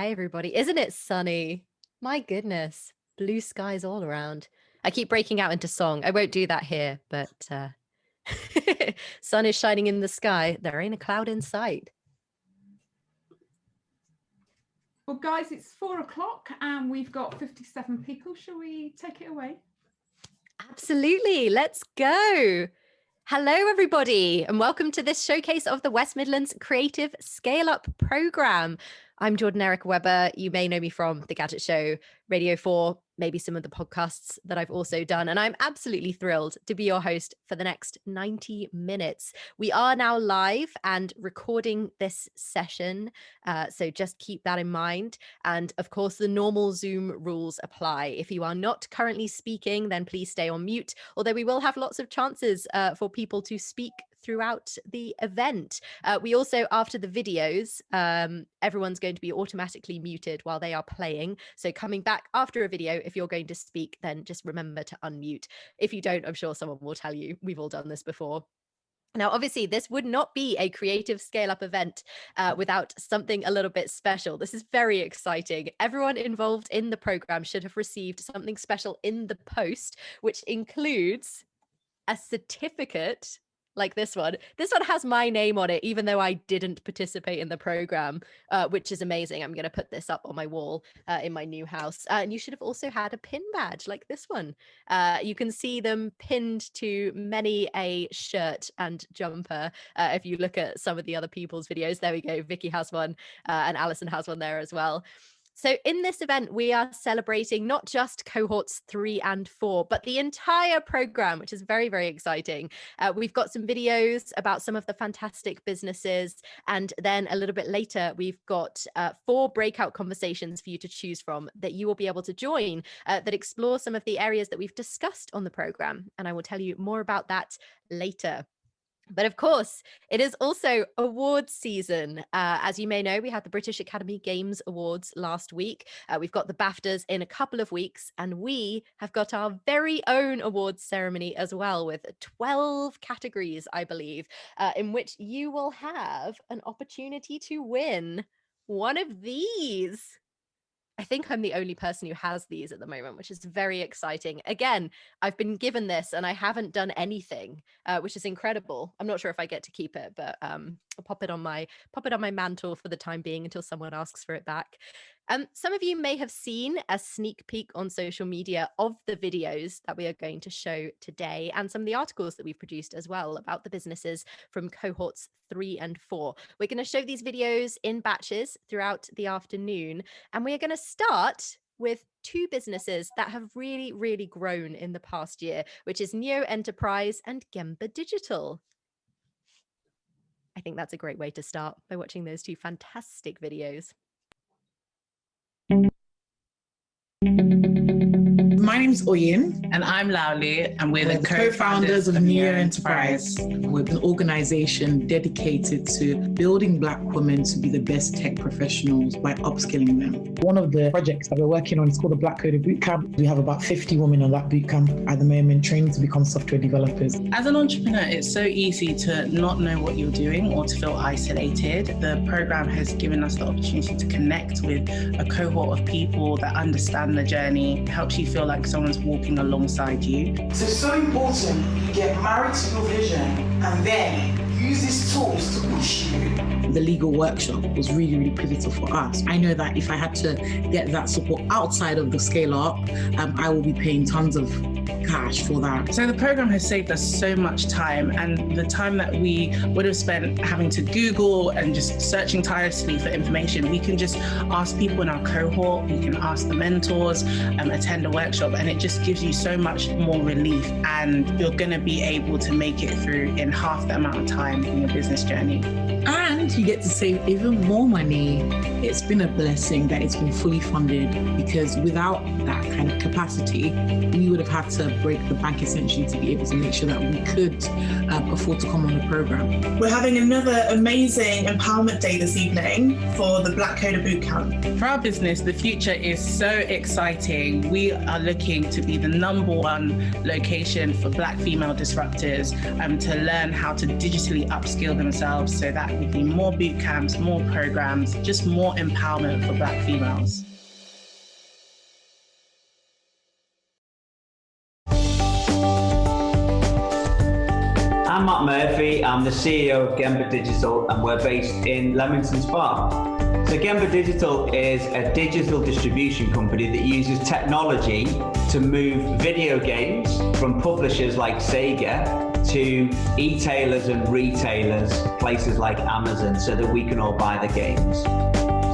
Hi, everybody. Isn't it sunny? My goodness. Blue skies all around. I keep breaking out into song. I won't do that here, but sun is shining in the sky. There ain't a cloud in sight. Well, guys, it's 4 o'clock and we've got 57 people. Shall we take it away? Absolutely. Let's go. Hello, everybody, and welcome to this showcase of the West Midlands Creative Scale-Up Programme. I'm Jordan Erica Webber. You may know me from The Gadget Show, Radio 4, maybe some of the podcasts that I've also done. And I'm absolutely thrilled to be your host for the next 90 minutes. We are now live and recording this session, so just keep that in mind. And of course, the normal Zoom rules apply. If you are not currently speaking, then please stay on mute, although we will have lots of chances for people to speak throughout the event. We also, after the videos, everyone's going to be automatically muted while they are playing. So coming back after a video, if you're going to speak, then just remember to unmute. If you don't, I'm sure someone will tell you. We've all done this before. Now, obviously, this would not be a creative scale-up event without something a little bit special. This is very exciting. Everyone involved in the program should have received something special in the post, which includes a certificate like this one. This one has my name on it, even though I didn't participate in the program, which is amazing. I'm going to put this up on my wall in my new house. And you should have also had a pin badge like this one. You can see them pinned to many a shirt and jumper. If you look at some of the other people's videos, there we go. Vicky has one and Alison has one there as well. So in this event, we are celebrating not just cohorts 3 and 4, but the entire program, which is very, very exciting. We've got some videos about some of the fantastic businesses. And then a little bit later, we've got 4 breakout conversations for you to choose from that you will be able to join that explore some of the areas that we've discussed on the program. And I will tell you more about that later. But of course, it is also awards season. As you may know, we had the British Academy Games Awards last week. We've got the BAFTAs in a couple of weeks, and we have got our very own awards ceremony as well, with 12 categories, I believe, in which you will have an opportunity to win one of these. I think I'm the only person who has these at the moment, which is very exciting. Again, I've been given this and I haven't done anything, which is incredible. I'm not sure if I get to keep it, but I'll pop it on my mantle for the time being until someone asks for it back. Some of you may have seen a sneak peek on social media of the videos that we are going to show today, and some of the articles that we've produced as well about the businesses from cohorts 3 and 4. We're going to show these videos in batches throughout the afternoon, and we are going to start with 2 businesses that have really, really grown in the past year, which is Neo Enterprise and Gemba Digital. I think that's a great way to start, by watching those 2 fantastic videos. My name's Oyin. And I'm Lauli, and we're the co-founders of Neo Enterprise. We're an organization dedicated to building Black women to be the best tech professionals by upskilling them. One of the projects that we're working on is called the Black Coder Bootcamp. We have about 50 women on that bootcamp at the moment, training to become software developers. As an entrepreneur, it's so easy to not know what you're doing or to feel isolated. The program has given us the opportunity to connect with a cohort of people that understand the journey. It helps you feel like someone's walking alongside you. So it's so important you get married to your vision and then use these tools to push you. The legal workshop was really, really pivotal for us. I know that if I had to get that support outside of the scale up, I will be paying tons of cash for that. So the program has saved us so much time, and the time that we would have spent having to Google and just searching tirelessly for information, we can just ask people in our cohort, we can ask the mentors, attend a workshop, and it just gives you so much more relief, and you're going to be able to make it through in half the amount of time in your business journey. And you get to save even more money. It's been a blessing that it's been fully funded, because without that kind of capacity, we would have had to break the bank essentially to be able to make sure that we could afford to come on the program. We're having another amazing empowerment day this evening for the Black Coder Bootcamp. For our business, the future is so exciting. We are looking to be the #1 location for Black female disruptors to learn how to digitally upskill themselves, so that will be more boot camps, more programs, just more empowerment for Black females. I'm Matt Murphy, I'm the CEO of Gemba Digital, and we're based in Leamington Spa. So Gemba Digital is a digital distribution company that uses technology to move video games from publishers like Sega to e-tailers and retailers, places like Amazon, so that we can all buy the games.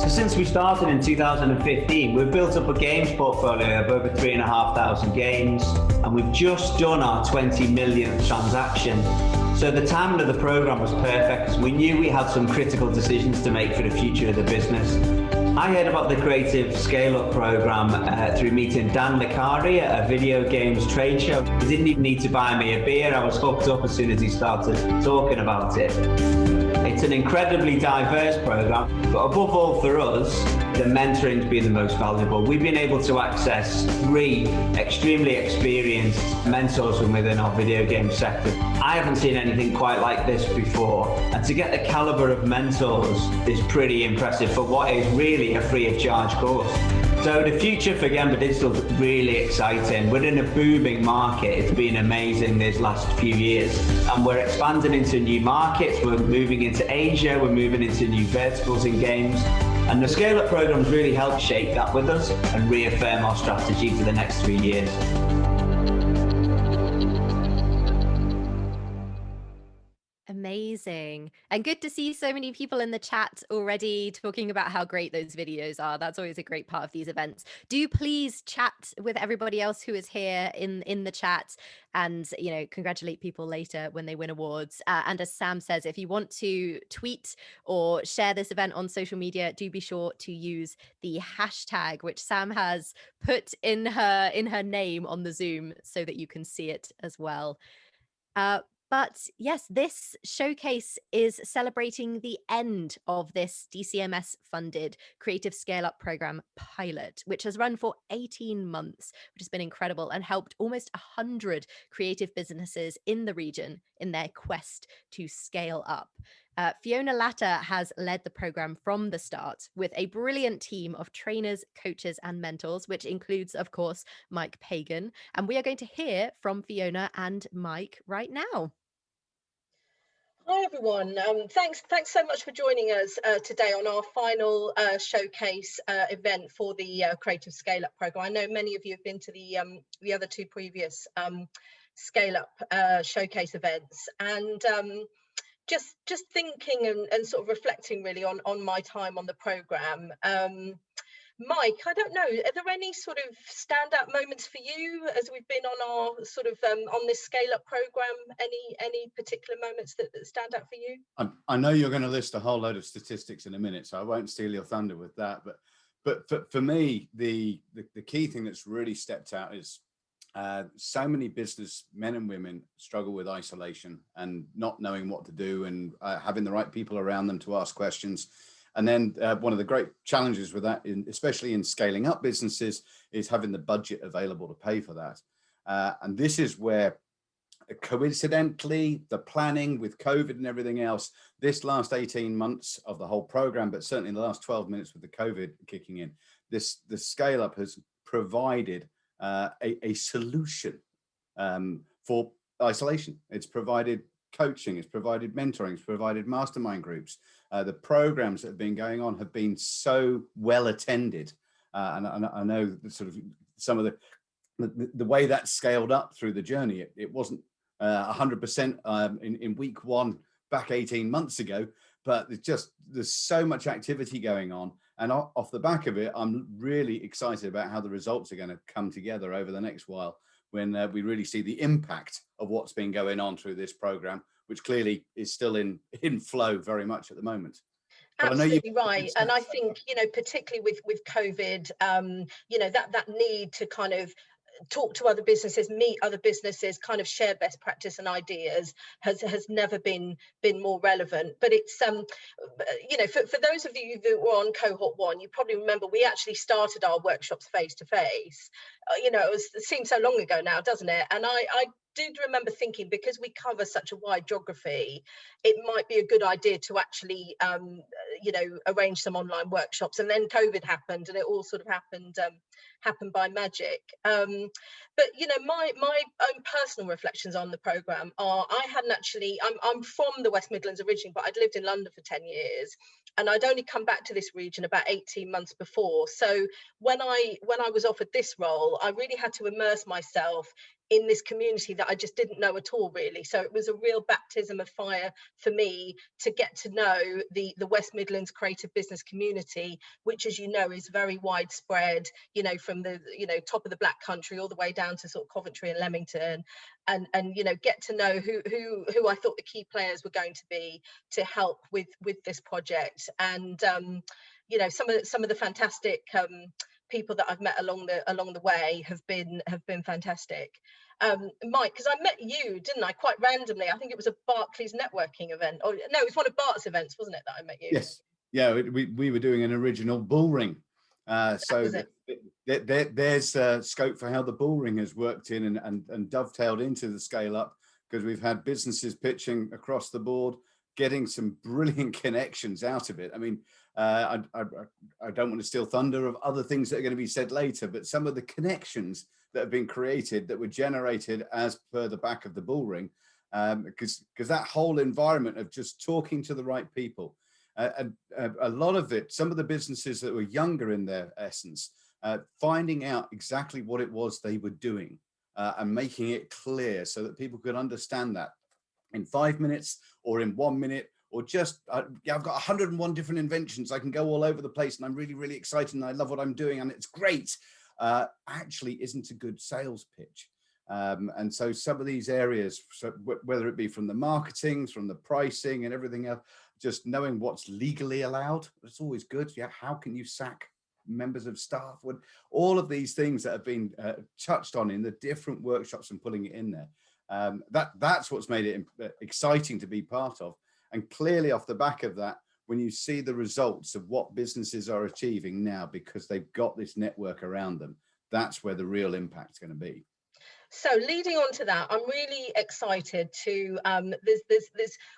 So since we started in 2015, we've built up a games portfolio of over 3,500 games, and we've just done our 20 millionth transaction. So the timing of the program was perfect, because we knew we had some critical decisions to make for the future of the business. I heard about the Creative Scale-Up program through meeting Dan Licari at a video games trade show. He didn't even need to buy me a beer. I was hooked up as soon as he started talking about it. It's an incredibly diverse program, but above all for us, the mentoring's been the most valuable. We've been able to access 3 extremely experienced mentors from within our video game sector. I haven't seen anything quite like this before, and to get the caliber of mentors is pretty impressive for what is really a free of charge course. So the future for Gemba Digital is really exciting. We're in a booming market. It's been amazing these last few years, and we're expanding into new markets. We're moving into Asia. We're moving into new verticals in games. And the Scale Up programs really help shape that with us and reaffirm our strategy for the next 3 years. Amazing. And good to see so many people in the chat already talking about how great those videos are. That's always a great part of these events. Do please chat with everybody else who is here in the chat, and congratulate people later when they win awards. And as Sam says, if you want to tweet or share this event on social media, do be sure to use the hashtag, which Sam has put in her name on the Zoom so that you can see it as well. But yes, this showcase is celebrating the end of this DCMS-funded Creative Scale-Up program pilot, which has run for 18 months, which has been incredible and helped almost 100 creative businesses in the region in their quest to scale up. Fiona Latta has led the program from the start with a brilliant team of trainers, coaches, and mentors, which includes, of course, Mike Pagan. And we are going to hear from Fiona and Mike right now. Hi everyone, thanks so much for joining us today on our final showcase event for the Creative Scale Up program. I know many of you have been to the other 2 previous Scale Up showcase events, and just thinking and sort of reflecting really on my time on the program. Mike, I don't know, are there any sort of standout moments for you as we've been on our sort of on this Scale Up program? Any particular moments that stand out for you? I know you're going to list a whole load of statistics in a minute, so I won't steal your thunder with that. But for me, the key thing that's really stepped out is so many business men and women struggle with isolation and not knowing what to do, and having the right people around them to ask questions. And then one of the great challenges with that, especially in scaling up businesses, is having the budget available to pay for that. And this is where, coincidentally, the planning with COVID and everything else, this last 18 months of the whole program, but certainly in the last 12 minutes with the COVID kicking in, the Scale Up has provided a solution for isolation. It's provided coaching, it's provided mentoring, it's provided mastermind groups. The programs that have been going on have been so well attended, and I know sort of some of the way that scaled up through the journey. It wasn't 100% in week 1 back 18 months ago, but there's so much activity going on, and off the back of it, I'm really excited about how the results are going to come together over the next while, when we really see the impact of what's been going on through this program, which clearly is still in flow very much at the moment. But absolutely right. And I think, particularly with COVID, that need to kind of talk to other businesses, meet other businesses, kind of share best practice and ideas has never been more relevant. But it's you know, for those of you that were on cohort 1, you probably remember we actually started our workshops face to face. You know, it seems so long ago now, doesn't it? And I did remember thinking, because we cover such a wide geography, it might be a good idea to actually you know, arrange some online workshops. And then COVID happened, and it all sort of happened by magic. But you know, my own personal reflections on the programme are, I hadn't actually, I'm from the West Midlands originally, but I'd lived in London for 10 years, and I'd only come back to this region about 18 months before. So when I was offered this role, I really had to immerse myself in this community that I just didn't know at all, really. So it was a real baptism of fire for me to get to know the West Midlands creative business community, which, as you know, is very widespread, you know, from the, you know, top of the Black Country all the way down to sort of Coventry and Leamington, and you know, get to know who I thought the key players were going to be to help with this project. And you know, some of the fantastic people that I've met along the way have been fantastic. Mike, because I met you, didn't I, quite randomly? I think it was a Barclays networking event, or no, it was one of Bart's events, wasn't it, that I met you? Yes, yeah, we were doing an original bull ring. So there's scope for how the bull ring has worked in and dovetailed into the scale up, because we've had businesses pitching across the board, getting some brilliant connections out of it. I mean, I don't want to steal thunder of other things that are going to be said later, but some of the connections that have been created that were generated as per the back of the bull ring, because that whole environment of just talking to the right people, and a lot of it, some of the businesses that were younger in their essence, finding out exactly what it was they were doing, and making it clear so that people could understand that in 5 minutes or in 1 minute, or just, yeah, I've got 101 different inventions. I can go all over the place, and I'm really, really excited, and I love what I'm doing, and it's great. Actually isn't a good sales pitch. And so some of these areas, so whether it be from the marketing, from the pricing and everything else, just knowing what's legally allowed, it's always good. Yeah, how can you sack members of staff? All of these things that have been touched on in the different workshops and putting it in there. That's what's made it exciting to be part of. And clearly off the back of that, when you see the results of what businesses are achieving now because they've got this network around them, that's where the real impact's going to be. So leading on to that, I'm really excited to,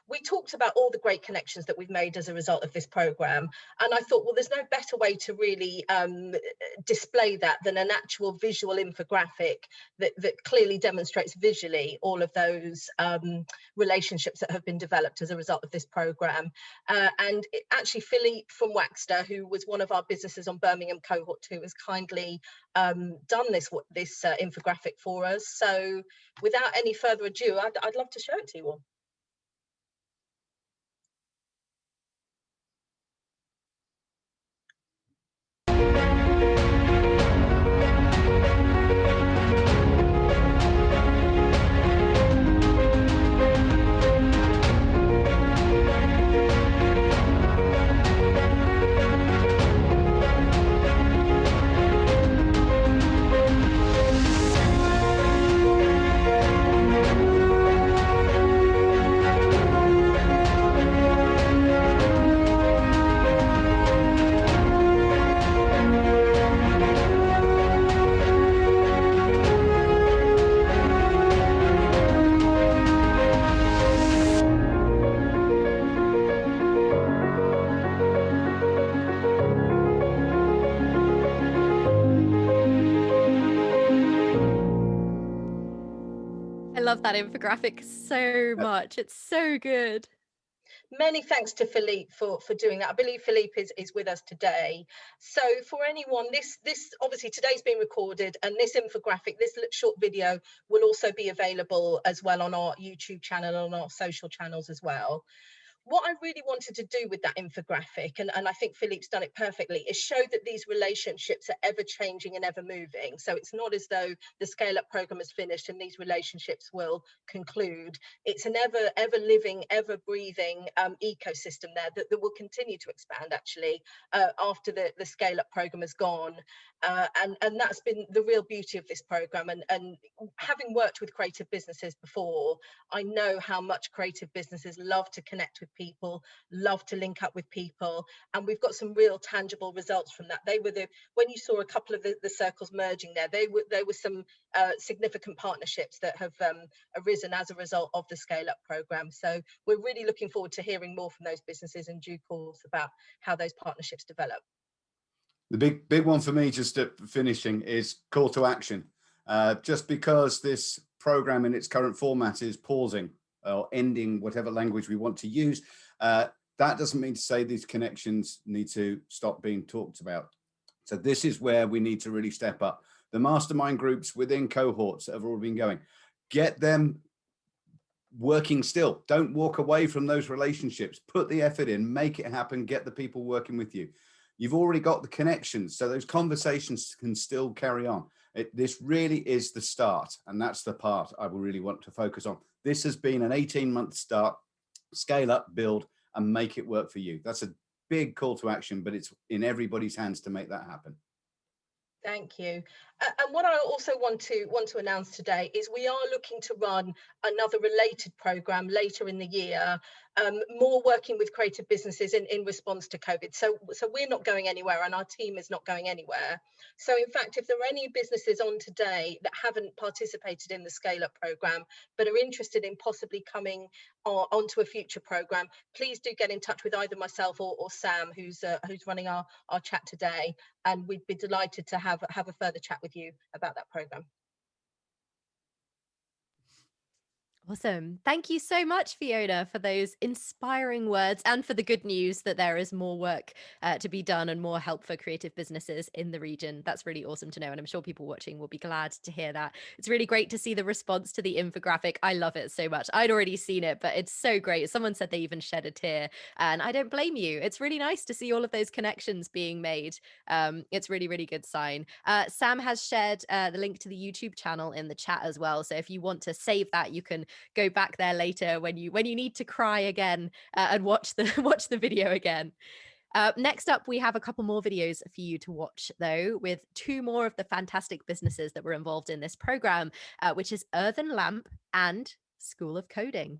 we talked about all the great connections that we've made as a result of this programme. And I thought, well, there's no better way to really display that than an actual visual infographic that clearly demonstrates visually all of those relationships that have been developed as a result of this programme. And actually, Philippe from Waxter, who was one of our businesses on Birmingham Cohort 2, has kindly done this infographic for us. So without any further ado, I'd love to show it to you all. I love that infographic so much. It's so good. Many thanks to Philippe for doing that. I believe Philippe is with us today. So for anyone, this obviously today's been recorded, and this infographic, this short video, will also be available as well on our YouTube channel and on our social channels as well. what I really wanted to do with that infographic, and I think Philippe's done it perfectly, is show that these relationships are ever changing and ever moving. So it's not as though the Scale Up program is finished and these relationships will conclude. It's an ever living, ever breathing ecosystem there that will continue to expand actually after the Scale Up program is gone. And that's been the real beauty of this program. And having worked with creative businesses before, I know how much creative businesses love to connect with people, love to link up with people, and we've got some real tangible results from that. They were when you saw a couple of the circles merging there, there were some significant partnerships that have arisen as a result of the Scale Up program. So we're really looking forward to hearing more from those businesses in due course about how those partnerships develop. The big one for me, just finishing, is call to action. Just because this program in its current format is pausing or ending, whatever language we want to use, that doesn't mean to say these connections need to stop being talked about. So this is where we need to really step up. The mastermind groups within cohorts that have already been going, get them working still. Don't walk away from those relationships. Put the effort in, make it happen, get the people working with you. You've already got the connections, so those conversations can still carry on. This really is the start, and that's the part I will really want to focus on. This has been an 18-month start, scale up, build, and make it work for you. That's a big call to action, but it's in everybody's hands to make that happen. Thank you. And what I also want to announce today is we are looking to run another related program later in the year, more working with creative businesses in response to COVID. So we're not going anywhere, and our team is not going anywhere. So in fact, if there are any businesses on today that haven't participated in the Scale Up program but are interested in possibly coming onto a future program, please do get in touch with either myself or Sam, who's running our chat today, and we'd be delighted to have a further chat with you about that program. Awesome. Thank you so much, Fiona, for those inspiring words and for the good news that there is more work to be done and more help for creative businesses in the region. That's really awesome to know. And I'm sure people watching will be glad to hear that. It's really great to see the response to the infographic. I love it so much. I'd already seen it, but it's so great. Someone said they even shed a tear, and I don't blame you. It's really nice to see all of those connections being made. It's really, really good sign. Sam has shared the link to the YouTube channel in the chat as well. So if you want to save that, you can go back there later when you need to cry again and watch the video again. Next up, we have a couple more videos for you to watch, though, with two more of the fantastic businesses that were involved in this program, which is Earthen Lamp and School of Coding.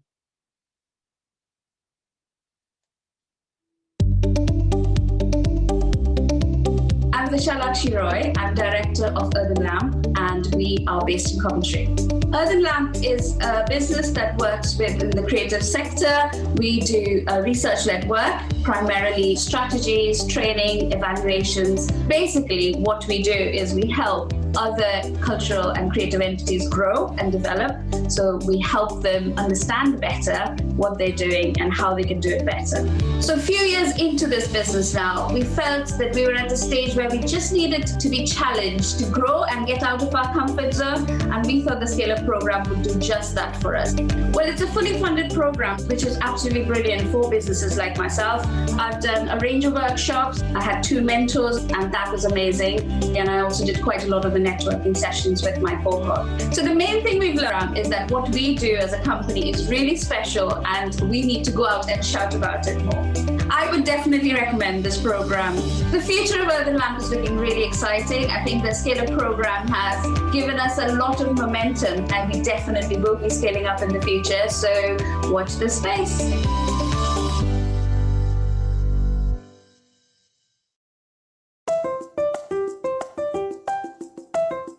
I'm Vishalakshy Roy. I'm director of Earthen Lamp, and we are based in Coventry. Earthen Lamp is a business that works within the creative sector. We do research-led work, primarily strategies, training, evaluations. Basically, what we do is we help other cultural and creative entities grow and develop. So we help them understand better what they're doing and how they can do it better. So a few years into this business now, we felt that we were at a stage where we just needed to be challenged to grow and get out of our comfort zone. And we thought the Scale Up program would do just that for us. Well, it's a fully funded program, which is absolutely brilliant for businesses like myself. I've done a range of workshops. I had 2 mentors, and that was amazing. And I also did quite a lot of the networking sessions with my cohort. So the main thing we've learned is that what we do as a company is really special, and we need to go out and shout about it more. I would definitely recommend this program. The future of Earthen Lamp is looking really exciting. I think the Scale Up program has given us a lot of momentum, and we definitely will be scaling up in the future. So watch this space.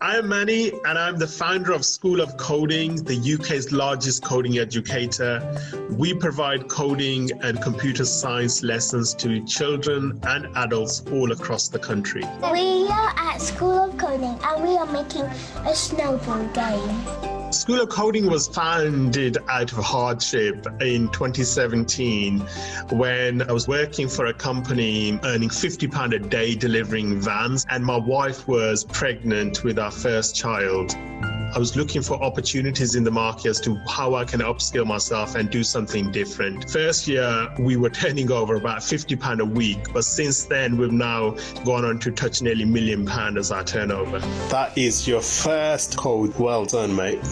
I'm Manny, and I'm the founder of School of Coding, the UK's largest coding educator. We provide coding and computer science lessons to children and adults all across the country. We are at School of Coding, and we are making a snowball game. School of Coding was founded out of hardship in 2017 when I was working for a company earning £50 a day delivering vans, and my wife was pregnant with our first child. I was looking for opportunities in the market as to how I can upskill myself and do something different. First year, we were turning over about £50 a week, but since then, we've now gone on to touch nearly £1 million as our turnover. That is your first code. Well done, mate.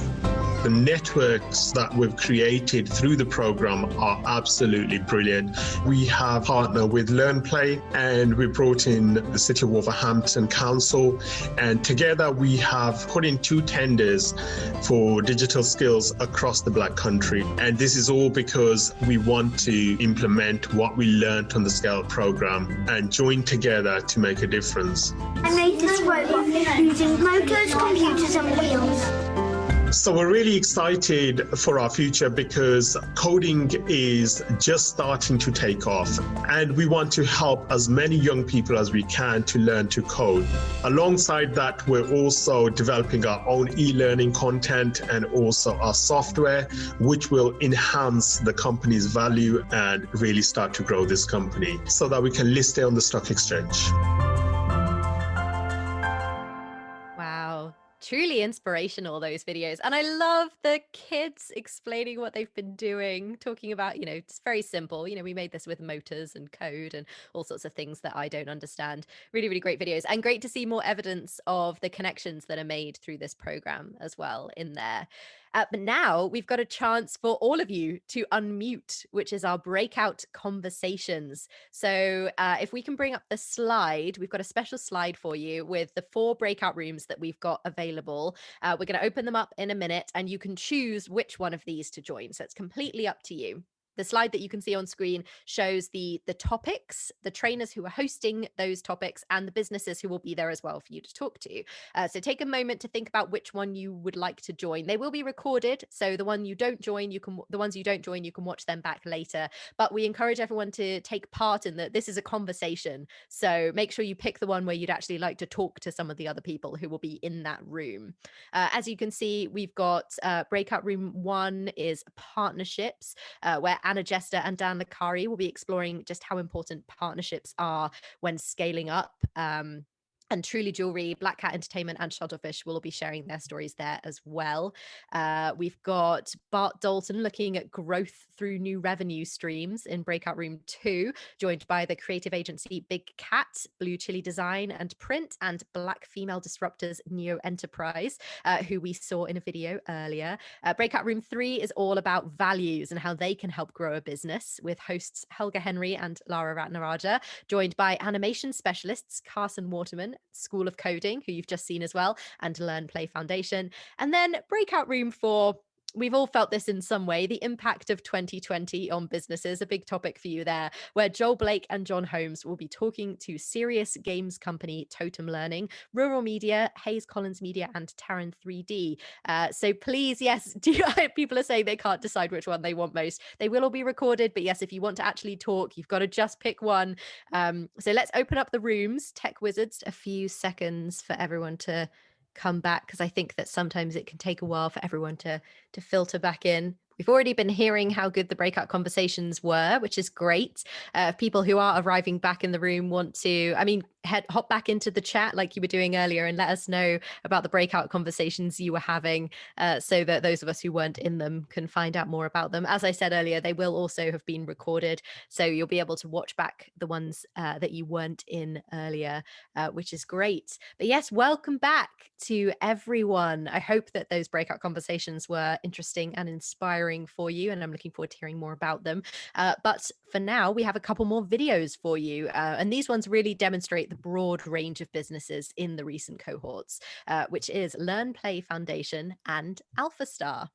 The networks that we've created through the program are absolutely brilliant. We have partnered with LearnPlay, and we brought in the City of Wolverhampton Council, and together we have put in 2 tenders for digital skills across the Black Country. And this is all because we want to implement what we learned on the Scale program and join together to make a difference. I made this robot using motors, computers and wheels. So we're really excited for our future because coding is just starting to take off, and we want to help as many young people as we can to learn to code. Alongside that, we're also developing our own e-learning content and also our software, which will enhance the company's value and really start to grow this company so that we can list it on the stock exchange. Truly inspirational, those videos. And I love the kids explaining what they've been doing, talking about, it's very simple. We made this with motors and code and all sorts of things that I don't understand. Really, really great videos, and great to see more evidence of the connections that are made through this program as well in there. But now we've got a chance for all of you to unmute, which is our breakout conversations. So if we can bring up the slide, we've got a special slide for you with the 4 breakout rooms that we've got available. We're going to open them up in a minute, and you can choose which one of these to join. So it's completely up to you. The slide that you can see on screen shows the topics, the trainers who are hosting those topics, and the businesses who will be there as well for you to talk to. So take a moment to think about which one you would like to join. They will be recorded, so the ones you don't join, you can watch them back later. But we encourage everyone to take part in that. This is a conversation, so make sure you pick the one where you'd actually like to talk to some of the other people who will be in that room. As you can see, we've got breakout room 1 is partnerships, where Anna Jester and Dan Lakari will be exploring just how important partnerships are when scaling up. And Truly Jewelry, Black Cat Entertainment and Shuttlefish will be sharing their stories there as well. We've got Bart Dalton looking at growth through new revenue streams in Breakout Room 2, joined by the creative agency Big Cat, Blue Chili Design and Print, and Black Female Disruptors Neo Enterprise, who we saw in a video earlier. Breakout Room 3 is all about values and how they can help grow a business, with hosts Helga Henry and Lara Ratnaraja, joined by animation specialists Carson Waterman, School of Coding, who you've just seen as well, and LearnPlay Foundation. And then Breakout Room 4, we've all felt this in some way, the impact of 2020 on businesses, a big topic for you there, where Joel Blake and John Holmes will be talking to serious games company Totem Learning, Rural Media, Hayes Collins Media, and Taran 3D. So please, yes, people are saying they can't decide which one they want most. They will all be recorded, but yes, if you want to actually talk, you've got to just pick one. So let's open up the rooms. Tech Wizards, a few seconds for everyone to come back, because I think that sometimes it can take a while for everyone to filter back in. We've already been hearing how good the breakout conversations were, which is great. People who are arriving back in the room want to, hop back into the chat like you were doing earlier and let us know about the breakout conversations you were having, so that those of us who weren't in them can find out more about them. As I said earlier, they will also have been recorded, so you'll be able to watch back the ones that you weren't in earlier, which is great. But yes, welcome back to everyone. I hope that those breakout conversations were interesting and inspiring for you, and I'm looking forward to hearing more about them. But for now, we have a couple more videos for you, and these ones really demonstrate the broad range of businesses in the recent cohorts, which is LearnPlay Foundation and AlphaStar.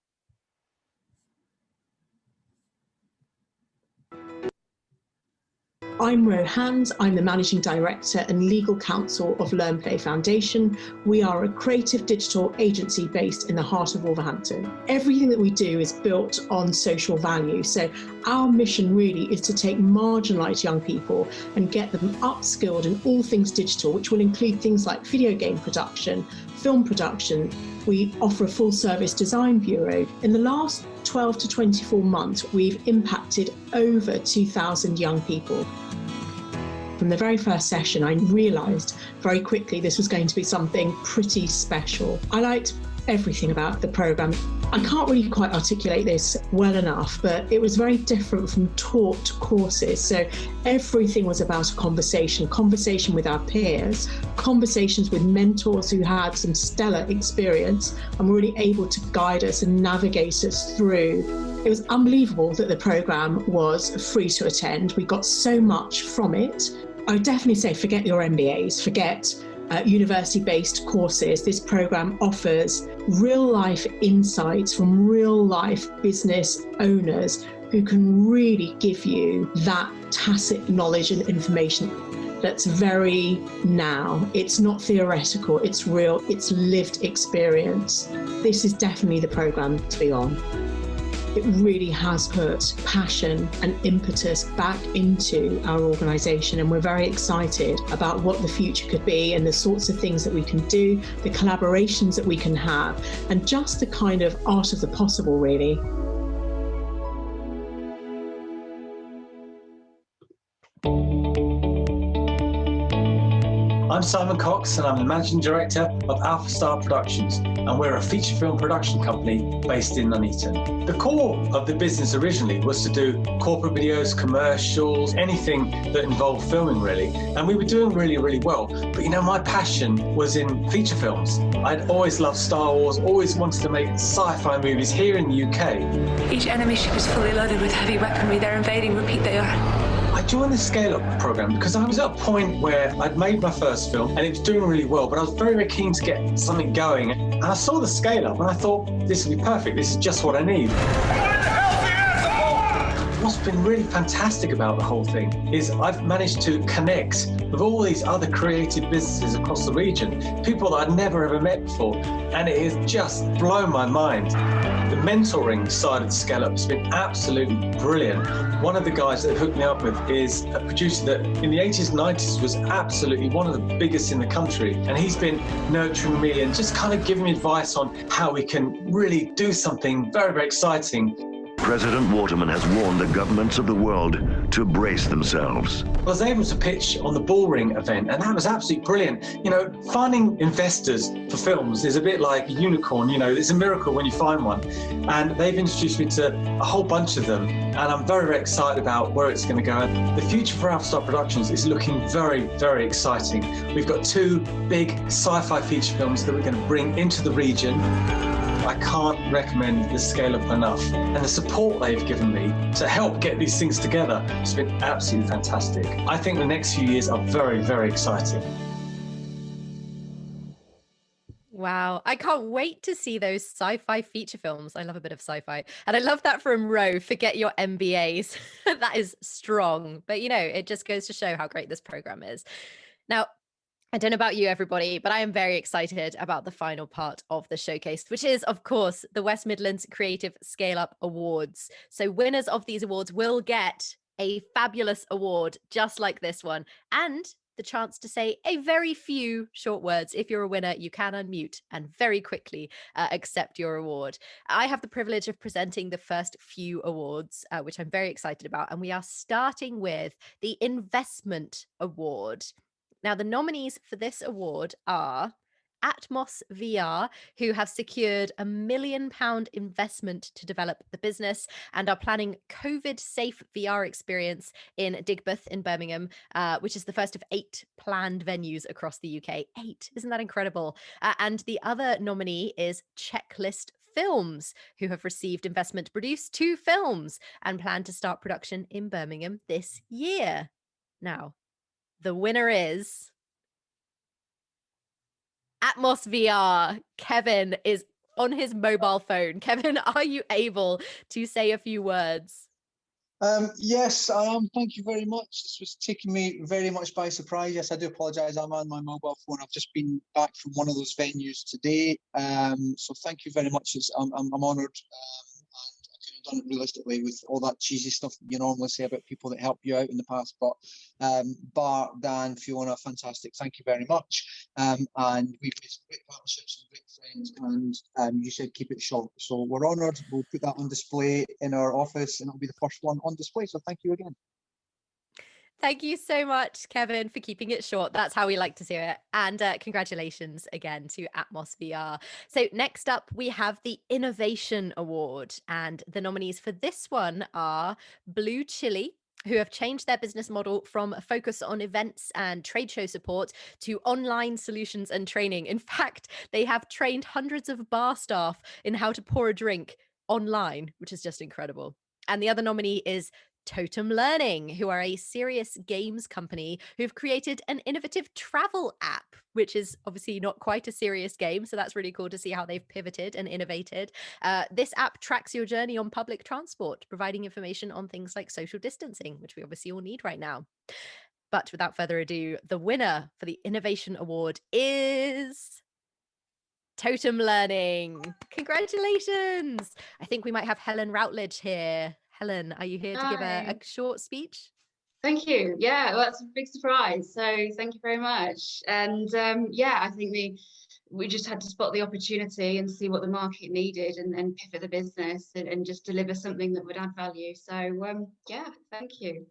I'm Ro Hand. I'm the Managing Director and Legal Counsel of LearnPlay Foundation. We are a creative digital agency based in the heart of Wolverhampton. Everything that we do is built on social value. So our mission really is to take marginalised young people and get them upskilled in all things digital, which will include things like video game production, film production. We offer a full service design bureau. In the last 12 to 24 months, we've impacted over 2,000 young people. From the very first session, I realised very quickly this was going to be something pretty special. I liked everything about the programme. I can't really quite articulate this well enough, but it was very different from taught courses. So everything was about a conversation with our peers, conversations with mentors who had some stellar experience and were really able to guide us and navigate us through. It was unbelievable that the programme was free to attend. We got so much from it. I would definitely say forget your MBAs, forget university-based courses. This programme offers real-life insights from real-life business owners who can really give you that tacit knowledge and information that's very now. It's not theoretical, it's real, it's lived experience. This is definitely the programme to be on. It really has put passion and impetus back into our organisation, and we're very excited about what the future could be and the sorts of things that we can do, the collaborations that we can have, and just the kind of art of the possible, really. I'm Simon Cox and I'm the Managing Director of Alpha Star Productions, and we're a feature film production company based in Nuneaton. The core of the business originally was to do corporate videos, commercials, anything that involved filming really, and we were doing really, really well. But you know, my passion was in feature films. I'd always loved Star Wars, always wanted to make sci-fi movies here in the UK. Each enemy ship is fully loaded with heavy weaponry. They're invading. Repeat, they are. I joined the Scale Up programme because I was at a point where I'd made my first film and it was doing really well, but I was very, very keen to get something going. And I saw the Scale Up and I thought, this would be perfect. This is just what I need. What's been really fantastic about the whole thing is I've managed to connect with all these other creative businesses across the region, people that I'd never ever met before, and it has just blown my mind. The mentoring side of the Scale Up has been absolutely brilliant. One of the guys that hooked me up with is a producer that in the 80s and 90s was absolutely one of the biggest in the country, and he's been nurturing me and just kind of giving me advice on how we can really do something very, very exciting. President Waterman has warned the governments of the world to brace themselves. I was able to pitch on the Bullring event, and that was absolutely brilliant. You know, finding investors for films is a bit like a unicorn, you know, it's a miracle when you find one. And they've introduced me to a whole bunch of them, and I'm very, very excited about where it's going to go. The future for Alpha Star Productions is looking very, very exciting. We've got 2 big sci-fi feature films that we're going to bring into the region. I can't recommend the Scale Up enough, and the support they've given me to help get these things together has been absolutely fantastic. I think the next few years are very, very exciting. Wow, I can't wait to see those sci-fi feature films. I love a bit of sci-fi. And I love that from Ro, forget your MBAs. That is strong. But you know, it just goes to show how great this program is. Now, I don't know about you, everybody, but I am very excited about the final part of the showcase, which is, of course, the West Midlands Creative Scale Up Awards. So winners of these awards will get a fabulous award just like this one, and the chance to say a very few short words. If you're a winner, you can unmute and very quickly accept your award. I have the privilege of presenting the first few awards, which I'm very excited about. And we are starting with the Investment Award. Now, the nominees for this award are Atmos VR, who have secured £1 million investment to develop the business and are planning COVID-safe VR experience in Digbeth in Birmingham, which is the first of 8 planned venues across the UK. 8, isn't that incredible? And the other nominee is Checklist Films, who have received investment to produce 2 films and plan to start production in Birmingham this year. Now, the winner is Atmos VR. Kevin is on his mobile phone. Kevin, are you able to say a few words? Yes, I am. Thank you very much. This was taking me very much by surprise. Yes, I do apologise. I'm on my mobile phone. I've just been back from one of those venues today. So thank you very much. I'm honoured. Done it realistically with all that cheesy stuff that you normally say about people that help you out in the past, but Bart, Dan, Fiona, fantastic, thank you very much. And we've made some great partnerships and great friends, and you said keep it short, so we're honoured. We'll put that on display in our office and it'll be the first one on display, so thank you again. Thank you so much, Kevin, for keeping it short. That's how we like to do it. And congratulations again to Atmos VR. So next up, we have the Innovation Award. And the nominees for this one are Blue Chili, who have changed their business model from a focus on events and trade show support to online solutions and training. In fact, they have trained hundreds of bar staff in how to pour a drink online, which is just incredible. And the other nominee is Totem Learning, who are a serious games company who've created an innovative travel app, which is obviously not quite a serious game. So that's really cool to see how they've pivoted and innovated. This app tracks your journey on public transport, providing information on things like social distancing, which we obviously all need right now. But without further ado, the winner for the Innovation Award is Totem Learning. Congratulations. I think we might have Helen Routledge here. Helen, are you here to give a short speech? Thank you. Yeah, well, that's a big surprise. So thank you very much. And yeah, I think we just had to spot the opportunity and see what the market needed and pivot the business and just deliver something that would add value. So yeah, thank you.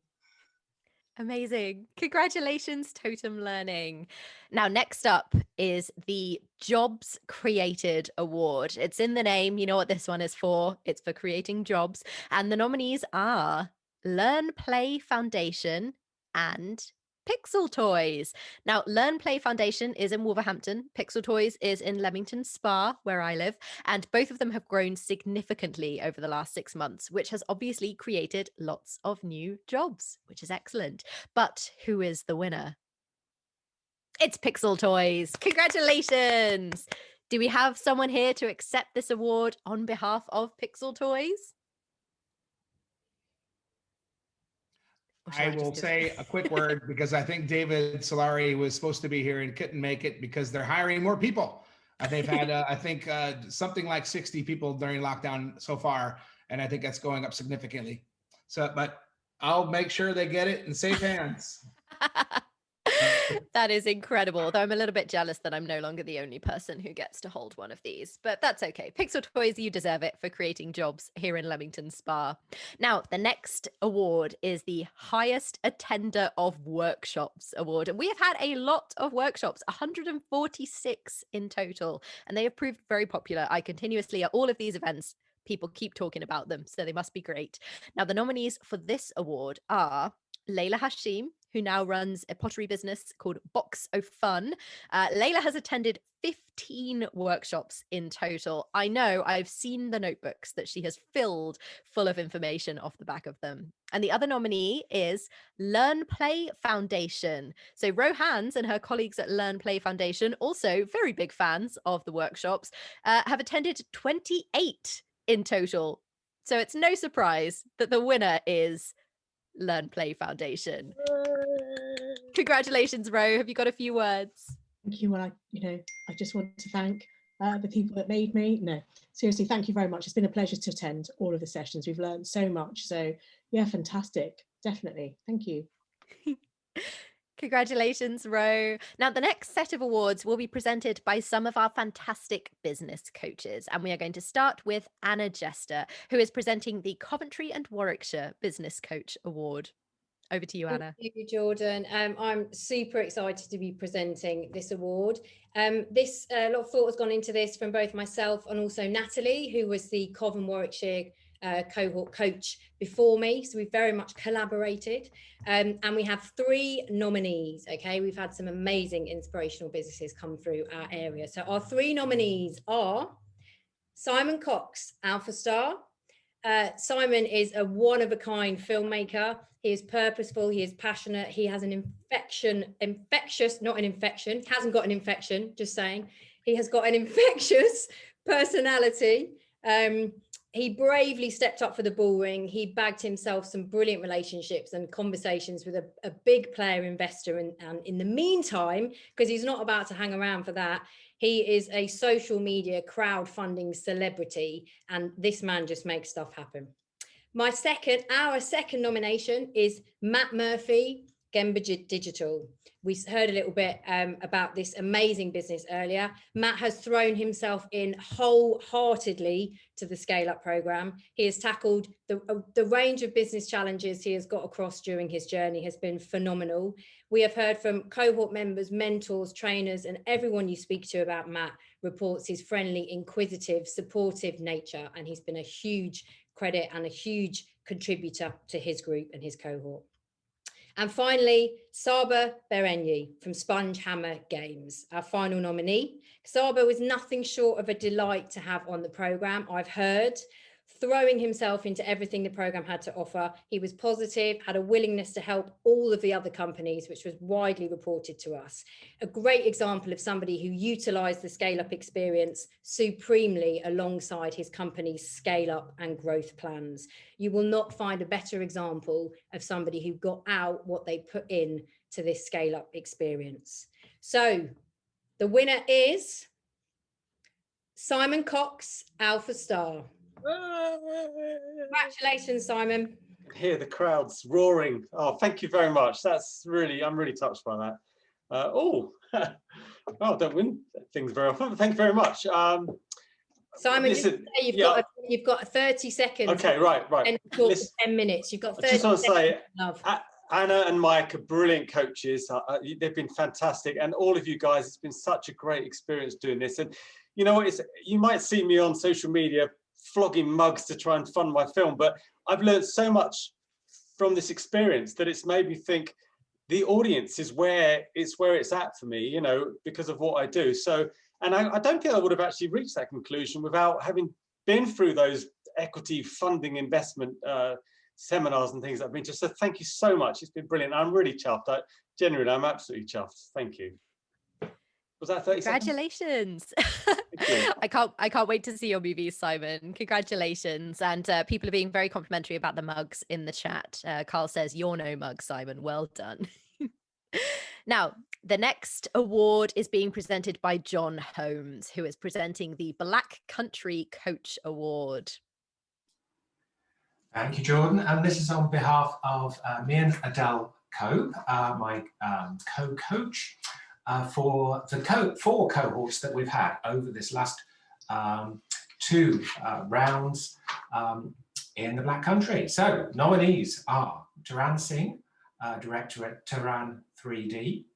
Amazing. Congratulations, Totem Learning. Now, next up is the Jobs Created Award. It's in the name. You know what this one is for. It's for creating jobs. And the nominees are Learn Play Foundation and Pixel Toys. Now, Learn Play Foundation is in Wolverhampton. Pixel Toys is in Leamington Spa, where I live. And both of them have grown significantly over the last 6 months, which has obviously created lots of new jobs, which is excellent. But who is the winner? It's Pixel Toys. Congratulations. Do we have someone here to accept this award on behalf of Pixel Toys? I will say a quick word because I think David Solari was supposed to be here and couldn't make it because they're hiring more people. They've had, I think, something like 60 people during lockdown so far, and I think that's going up significantly. So, but I'll make sure they get it in safe hands. That is incredible, though I'm a little bit jealous that I'm no longer the only person who gets to hold one of these, but that's okay. Pixel Toys, you deserve it for creating jobs here in Leamington Spa. Now, the next award is the Highest Attender of Workshops Award, and we have had a lot of workshops, 146 in total, and they have proved very popular. I continuously, at all of these events, people keep talking about them, so they must be great. Now, the nominees for this award are Layla Hashim, who now runs a pottery business called Box of Fun. Layla has attended 15 workshops in total. I know, I've seen the notebooks that she has filled full of information off the back of them. And the other nominee is Learn Play Foundation. So Rohan's and her colleagues at Learn Play Foundation, also very big fans of the workshops, have attended 28 in total. So it's no surprise that the winner is Learn Play Foundation. Congratulations, Ro. Have you got a few words? Thank you. Well, I just want to thank the people that made me. No, seriously, thank you very much. It's been a pleasure to attend all of the sessions. We've learned so much. So yeah, fantastic. Definitely. Thank you. Congratulations, Ro. Now, the next set of awards will be presented by some of our fantastic business coaches. And we are going to start with Anna Jester, who is presenting the Coventry and Warwickshire Business Coach Award. Over to you, Anna. Thank you, Jordan. I'm super excited to be presenting this award. A lot of thought has gone into this from both myself and also Natalie, who was the Cov and Warwickshire cohort coach before me. So we've very much collaborated. And we have 3 nominees. Okay, we've had some amazing inspirational businesses come through our area. So our 3 nominees are Simon Cox, Alpha Star. Simon is a one-of-a-kind filmmaker. He is purposeful, he is passionate, he has an hasn't got an infection, just saying. He has got an infectious personality. He bravely stepped up for the bull ring. He bagged himself some brilliant relationships and conversations with a big player investor. And in the meantime, because he's not about to hang around for that, he is a social media crowdfunding celebrity. And this man just makes stuff happen. Our second nomination is Matt Murphy, Gemba Digital. We heard a little bit about this amazing business earlier. Matt has thrown himself in wholeheartedly to the Scale Up program. He has tackled the range of business challenges he has got across during his journey has been phenomenal. We have heard from cohort members, mentors, trainers, and everyone you speak to about Matt reports his friendly, inquisitive, supportive nature, and he's been a huge credit and a huge contributor to his group and his cohort. And finally, Saba Berenyi from Sponge Hammer Games, our final nominee. Saba was nothing short of a delight to have on the programme. I've heard, throwing himself into everything the programme had to offer. He was positive, had a willingness to help all of the other companies, which was widely reported to us. A great example of somebody who utilised the scale-up experience supremely alongside his company's scale-up and growth plans. You will not find a better example of somebody who got out what they put in to this scale-up experience. So the winner is Simon Cox, Alpha Star. Congratulations, Simon. Hear the crowds roaring. Oh, thank you very much. That's really, I'm really touched by that. Oh, I don't win things very often, but thank you very much. Simon, listen, you've got 30 seconds. Okay, right. And talk for 10 minutes. You've got 30 seconds. I just want to say, love. Anna and Mike are brilliant coaches. They've been fantastic, and all of you guys, it's been such a great experience doing this. And you know, you might see me on social media flogging mugs to try and fund my film, but I've learned so much from this experience that it's made me think the audience is where it's at for me, you know, because of what I do. So, and I don't think I would have actually reached that conclusion without having been through those equity funding investment seminars and things that I've been to. So thank you so much. It's been brilliant. I'm really chuffed. Genuinely, I'm absolutely chuffed. Thank you. Was that 30 Congratulations. I can't wait to see your movies, Simon. Congratulations. And people are being very complimentary about the mugs in the chat. Carl says, you're no mug, Simon. Well done. Now, the next award is being presented by John Holmes, who is presenting the Black Country Coach Award. Thank you, Jordan. And this is on behalf of me and Adele Coe, my co-coach. For the four cohorts that we've had over this last two rounds in the Black Country. So nominees are Taran Singh, director at Taran 3D.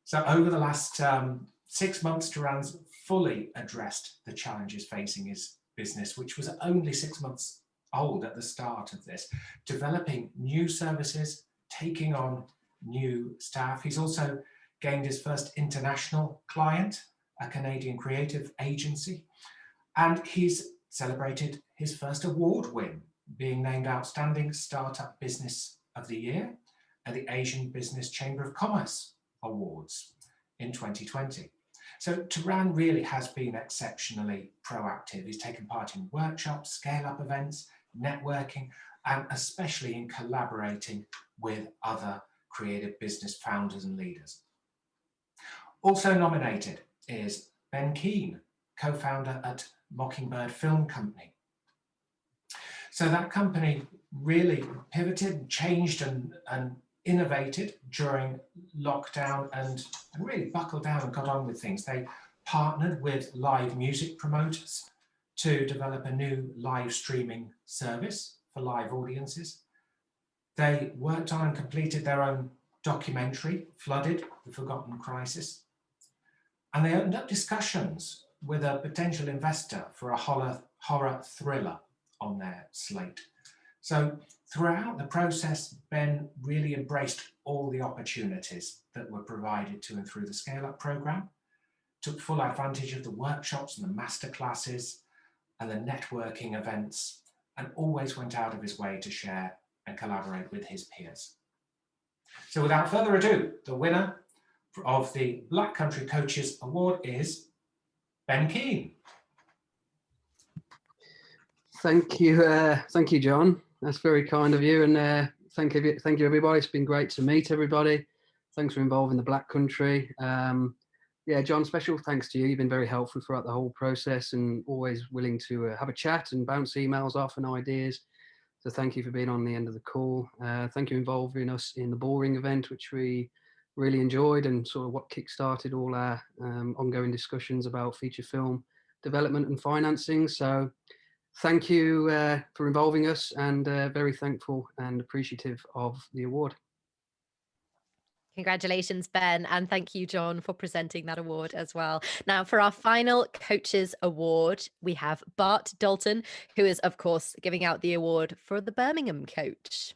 So over the last 6 months, Taran's fully addressed the challenges facing his business, which was only 6 months old at the start of this, developing new services, taking on new staff. He's also gained his first international client, a Canadian creative agency, and he's celebrated his first award win, being named Outstanding Startup Business of the Year at the Asian Business Chamber of Commerce Awards in 2020. So Taran really has been exceptionally proactive. He's taken part in workshops, scale-up events, networking, and especially in collaborating with other creative business founders and leaders. Also nominated is Ben Keane, co-founder at Mockingbird Film Company. So that company really pivoted, changed and innovated during lockdown and really buckled down and got on with things. They partnered with live music promoters to develop a new live streaming service for live audiences. They worked on and completed their own documentary, Flooded, The Forgotten Crisis. And they opened up discussions with a potential investor for a horror thriller on their slate. So throughout the process, Ben really embraced all the opportunities that were provided to him through the Scale Up program, took full advantage of the workshops and the masterclasses and the networking events, and always went out of his way to share and collaborate with his peers. So without further ado, the winner of the Black Country Coaches Award is Ben Keane. Thank you, John. That's very kind of you, and thank you, everybody. It's been great to meet everybody. Thanks for involving the Black Country. Yeah, John, special thanks to you. You've been very helpful throughout the whole process and always willing to have a chat and bounce emails off and ideas. So thank you for being on the end of the call. Thank you for involving us in the boring event, which we really enjoyed, and sort of what kick-started all our ongoing discussions about feature film development and financing. So thank you for involving us, and very thankful and appreciative of the award. Congratulations, Ben, and thank you, John, for presenting that award as well. Now, for our final Coaches Award, we have Bart Dalton, who is, of course, giving out the award for the Birmingham coach.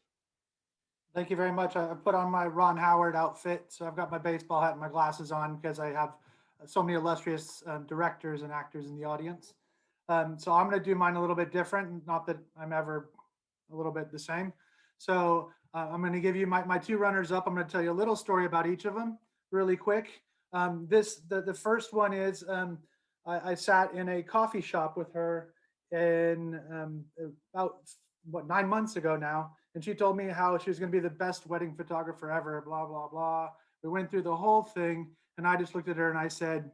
Thank you very much. I put on my Ron Howard outfit, so I've got my baseball hat and my glasses on because I have so many illustrious directors and actors in the audience. So I'm going to do mine a little bit different, not that I'm ever a little bit the same. So I'm going to give you my two runners up. I'm going to tell you a little story about each of them really quick. The first one is I sat in a coffee shop with her in about 9 months ago now, and she told me how she was going to be the best wedding photographer ever, blah, blah, blah. We went through the whole thing, and I just looked at her and I said,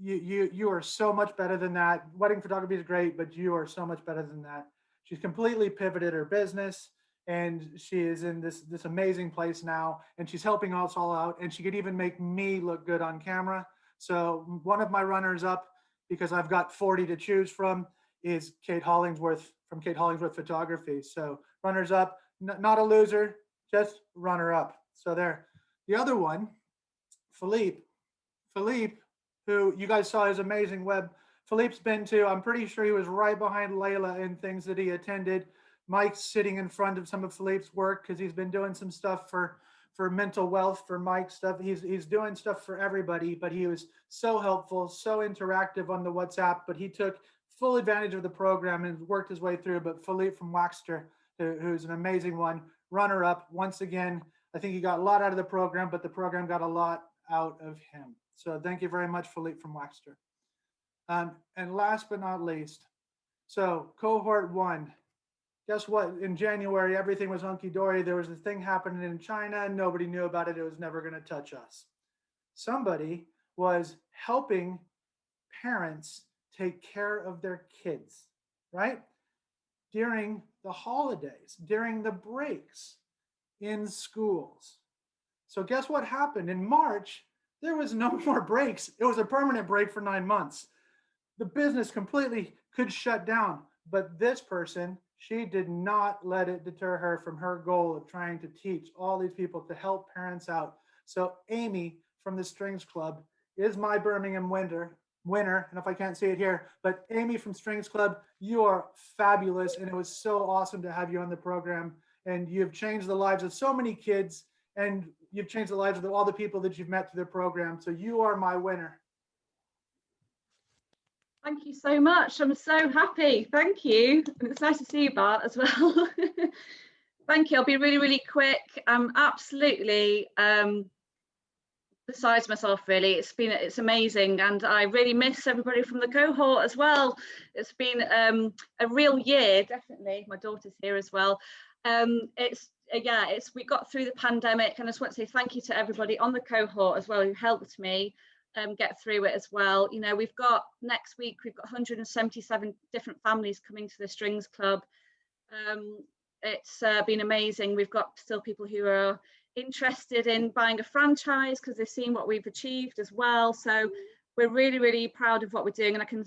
you are so much better than that. Wedding photography is great, but you are so much better than that. She's completely pivoted her business, and she is in this amazing place now, and she's helping us all out, and she could even make me look good on camera. So one of my runners up, because I've got 40 to choose from, is Kate Hollingsworth from Kate Hollingsworth Photography. So runners up, not a loser, just runner up. So there. The other one, Philippe, who you guys saw his amazing web. Philippe's been to, I'm pretty sure he was right behind Layla in things that he attended. Mike's sitting in front of some of Philippe's work because he's been doing some stuff for mental wealth, for Mike's stuff. He's doing stuff for everybody, but he was so helpful, so interactive on the WhatsApp, but he took full advantage of the program and worked his way through. But Philippe from Waxter, who's an amazing one, runner up. Once again, I think he got a lot out of the program, but the program got a lot out of him. So thank you very much, Philippe from Waxter. And last but not least, so cohort 1, guess what? In January, everything was hunky-dory. There was a thing happening in China, and nobody knew about it. It was never going to touch us. Somebody was helping parents take care of their kids, right? During the holidays, during the breaks in schools. So guess what happened? In March, there was no more breaks. It was a permanent break for 9 months. The business completely could shut down, but this person, she did not let it deter her from her goal of trying to teach all these people to help parents out. So Amy from the Strings Club is my Birmingham winner. And if I can't say it here, but Amy from Strings Club, you are fabulous. And it was so awesome to have you on the program. And you've changed the lives of so many kids, and you've changed the lives of all the people that you've met through the program. So you are my winner. Thank you so much. I'm so happy. Thank you. And it's nice to see you, Bart, as well. Thank you. I'll be really, really quick. I'm absolutely besides myself, really. It's amazing, and I really miss everybody from the cohort as well. It's been a real year, definitely. My daughter's here as well. We got through the pandemic, and I just want to say thank you to everybody on the cohort as well who helped me get through it as well. You know, next week we've got 177 different families coming to the Strings Club. It's been amazing. We've got still people who are interested in buying a franchise because they've seen what we've achieved as well. So we're really, really proud of what we're doing, and I can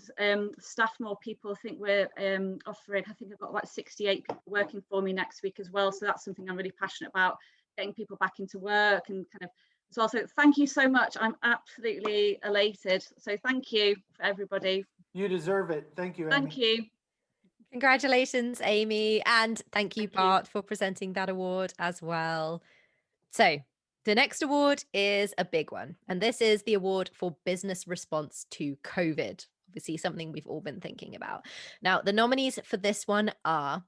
staff more people. I think we're offering, I think I've got about 68 people working for me next week as well. So that's something I'm really passionate about, getting people back into work and kind of as well. So thank you so much. I'm absolutely elated. So thank you for everybody. You deserve it. Thank you, Amy. Thank you. Congratulations, Amy. And thank you, Bart, for presenting that award as well. So the next award is a big one, and this is the award for business response to COVID. Obviously, something we've all been thinking about. Now, the nominees for this one are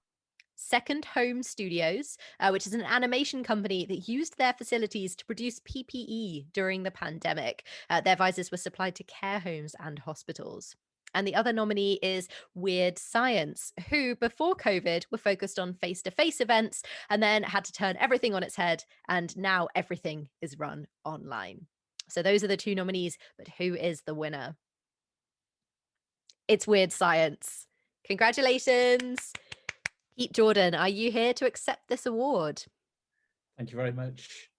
Second Home Studios, which is an animation company that used their facilities to produce PPE during the pandemic. Their visors were supplied to care homes and hospitals. And the other nominee is Weird Science, who before COVID were focused on face-to-face events and then had to turn everything on its head. And now everything is run online. So those are the two nominees, but who is the winner? It's Weird Science. Congratulations. Pete Jordan, are you here to accept this award? Thank you very much.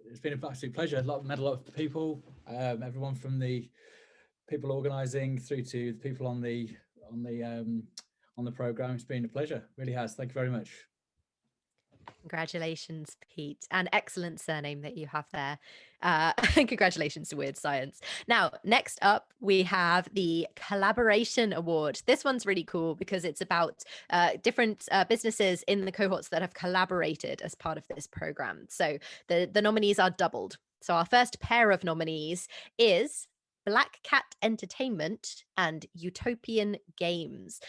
It's been an absolute pleasure. Met a lot of people, everyone from the people organising through to the people on the programme. It's been a pleasure, really has. Thank you very much. Congratulations, Pete. An excellent surname that you have there. Congratulations to Weird Science. Now, next up, we have the Collaboration Award. This one's really cool because it's about different businesses in the cohorts that have collaborated as part of this program. So the nominees are doubled. So our first pair of nominees is Black Cat Entertainment and Utopian Games.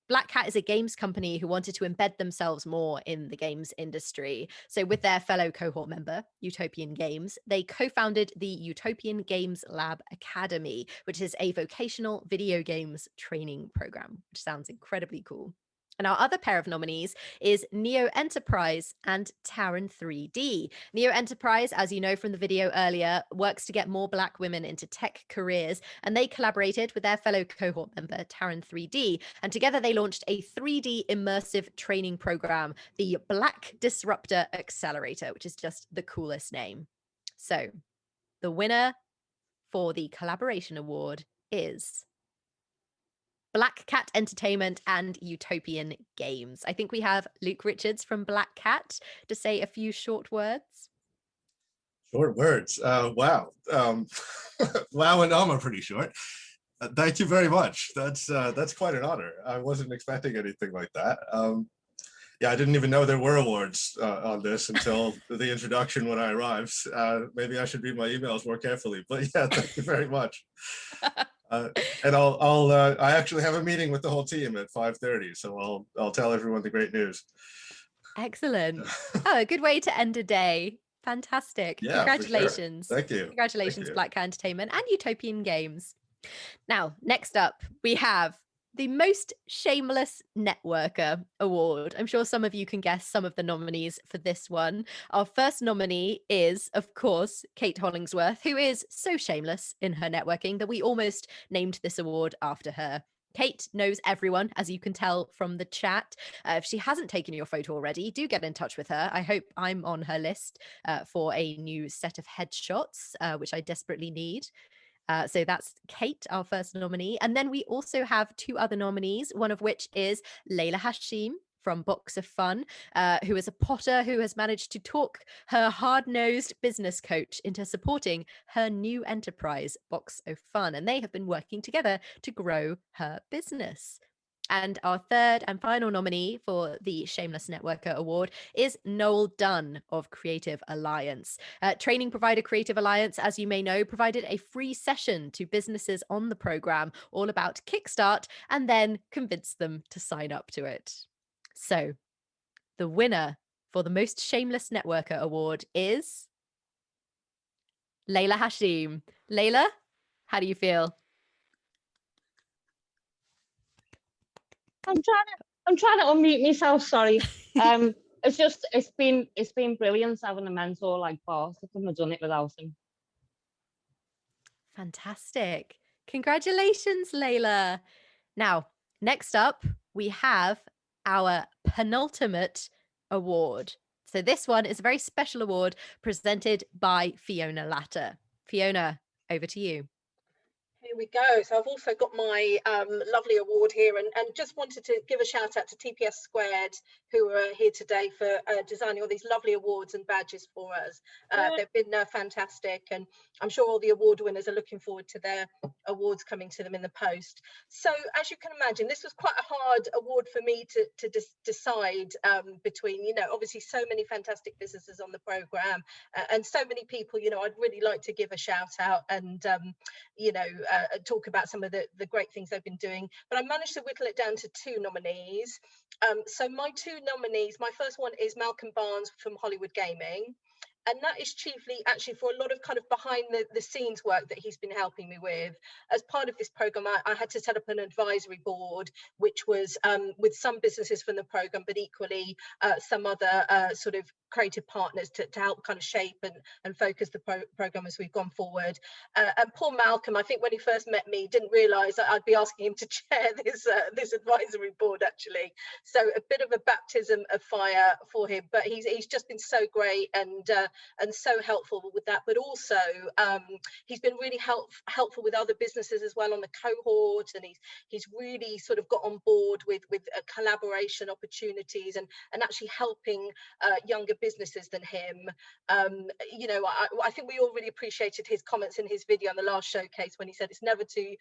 Black Cat is a games company who wanted to embed themselves more in the games industry. So with their fellow cohort member, Utopian Games, they co-founded the Utopian Games Lab Academy, which is a vocational video games training program, which sounds incredibly cool. And our other pair of nominees is Neo Enterprise and Taran 3D. Neo Enterprise, as you know from the video earlier, works to get more Black women into tech careers, and they collaborated with their fellow cohort member, Taran 3D, and together they launched a 3D immersive training program, the Black Disruptor Accelerator, which is just the coolest name. So the winner for the Collaboration Award is Black Cat Entertainment and Utopian Games. I think we have Luke Richards from Black Cat to say a few short words. Short words. Wow. Wow and are pretty short. Thank you very much. That's quite an honor. I wasn't expecting anything like that. Yeah, I didn't even know there were awards on this until the introduction when I arrived. Maybe I should read my emails more carefully, but yeah, thank you very much. And I actually have a meeting with the whole team at 5:30, so I'll tell everyone the great news. Excellent. Oh, a good way to end a day. Fantastic. Yeah, congratulations. For sure. Thank you. Congratulations, Thank you. Black Cat Entertainment and Utopian Games. Now, next up, we have the Most Shameless Networker Award. I'm sure some of you can guess some of the nominees for this one. Our first nominee is, of course, Kate Hollingsworth, who is so shameless in her networking that we almost named this award after her. Kate knows everyone, as you can tell from the chat. If she hasn't taken your photo already, do get in touch with her. I hope I'm on her list for a new set of headshots, which I desperately need. So that's Kate, our first nominee. And then we also have two other nominees, one of which is Layla Hashim from Box of Fun, who is a potter who has managed to talk her hard-nosed business coach into supporting her new enterprise, Box of Fun. And they have been working together to grow her business. And our third and final nominee for the Shameless Networker Award is Noel Dunn of Creative Alliance. Training provider Creative Alliance, as you may know, provided a free session to businesses on the program all about Kickstart and then convinced them to sign up to it. So the winner for the Most Shameless Networker Award is Layla Hashim. Layla, how do you feel? I'm trying to unmute myself, sorry. It's been brilliant having a mentor like Bart. I couldn't have done it without him. Fantastic. Congratulations, Layla. Now, next up, we have our penultimate award. So this one is a very special award presented by Fiona Latter. Fiona, over to you. Here we go. So I've also got my lovely award here, and just wanted to give a shout out to TPS Squared, who are here today for designing all these lovely awards and badges for us. They've been fantastic, and I'm sure all the award winners are looking forward to their awards coming to them in the post. So as you can imagine, this was quite a hard award for me to decide between, you know, obviously so many fantastic businesses on the program and so many people, you know, I'd really like to give a shout out and, you know, talk about some of the great things they've been doing, but I managed to whittle it down to two nominees. So my two nominees, my first one is Malcolm Barnes from Hollywood Gaming, and that is chiefly actually for a lot of kind of behind the scenes work that he's been helping me with. As part of this program, I had to set up an advisory board, which was with some businesses from the program, but equally some other sort of creative partners to help kind of shape and focus the program as we've gone forward. And poor Malcolm, I think when he first met me, didn't realise that I'd be asking him to chair this advisory board, actually. So a bit of a baptism of fire for him, but he's just been so great and so helpful with that. But also he's been really helpful with other businesses as well on the cohort, and he's really sort of got on board with collaboration opportunities and actually helping younger businesses than him. You know, I think we all really appreciated his comments in his video on the last showcase when he said it's never too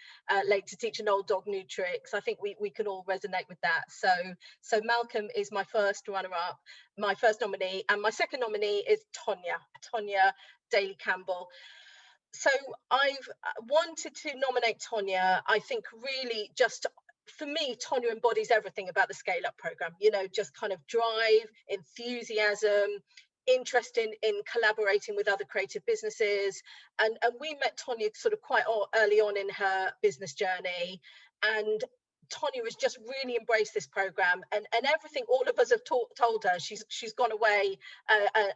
late to teach an old dog new tricks. I think we can all resonate with that. So Malcolm is my first runner-up, my first nominee, and my second nominee is Tonya Daly Campbell. So I've wanted to nominate Tonya. I think really just, for me, Tonya embodies everything about the Scale Up program, you know, just kind of drive, enthusiasm, interest in collaborating with other creative businesses. And we met Tonya sort of quite early on in her business journey. And Tonya has just really embraced this program, and everything all of us have told her she's gone away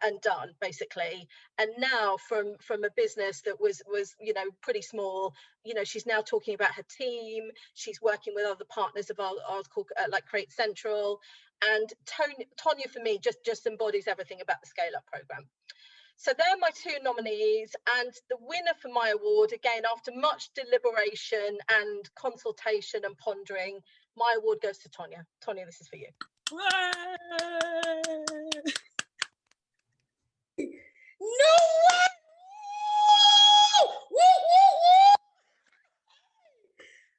and done, basically. And now from a business that was you know, pretty small, you know, she's now talking about her team. She's working with other partners of ours called like Create Central. And Tonya for me just embodies everything about the Scale Up program. So they're my two nominees, and the winner for my award, again, after much deliberation and consultation and pondering, my award goes to Tonya. Tonya, this is for you. No way! Woo, woo, woo!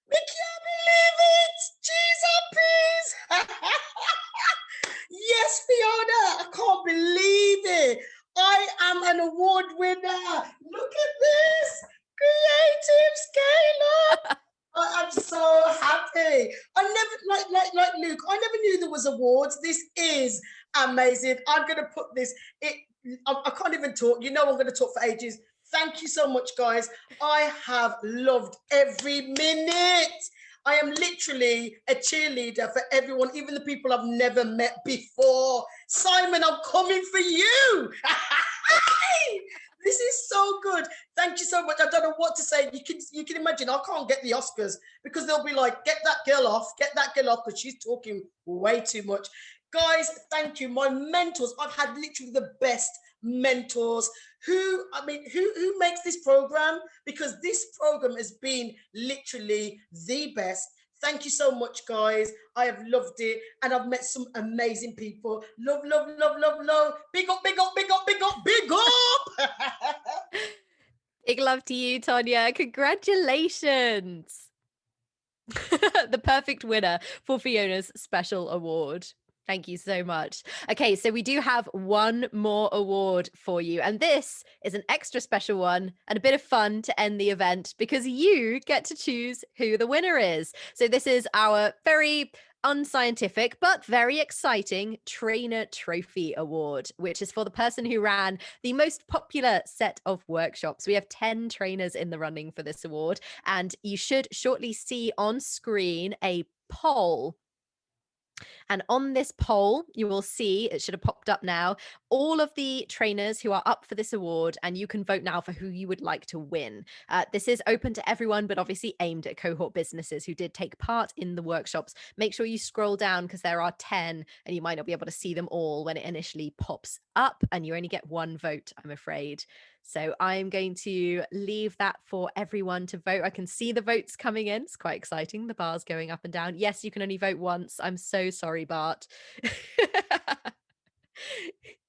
We can't believe it! Cheese and peas! Yes, Fiona, I can't believe it. I am an award winner. Look at this. Creative Scale Up. I am so happy. I never, like Luke, I never knew there was awards. This is amazing. I'm going to put this, I can't even talk. You know I'm going to talk for ages. Thank you so much, guys. I have loved every minute. I am literally a cheerleader for everyone, even the people I've never met before. Simon, I'm coming for you. This is so good. Thank you so much. I don't know what to say. You can imagine I can't get the Oscars because they'll be like, get that girl off, because she's talking way too much. Guys, thank you. My mentors, I've had literally the best mentors. Who makes this program? Because this program has been literally the best. Thank you so much, guys. I have loved it, and I've met some amazing people. Love, love, love, love, love. Big up, big up, big up, big up, big up. Big love to you, Tonya. Congratulations. The perfect winner for Fiona's special award. Thank you so much. Okay, so we do have one more award for you, and this is an extra special one and a bit of fun to end the event because you get to choose who the winner is. So this is our very unscientific but very exciting Trainer Trophy Award, which is for the person who ran the most popular set of workshops. We have 10 trainers in the running for this award, and you should shortly see on screen a poll. And on this poll, you will see, it should have popped up now, all of the trainers who are up for this award, and you can vote now for who you would like to win. This is open to everyone, but obviously aimed at cohort businesses who did take part in the workshops. Make sure you scroll down because there are 10 and you might not be able to see them all when it initially pops up, and you only get one vote, I'm afraid. So I'm going to leave that for everyone to vote. I can see the votes coming in. It's quite exciting. The bar's going up and down. Yes, you can only vote once. I'm so sorry, Bart.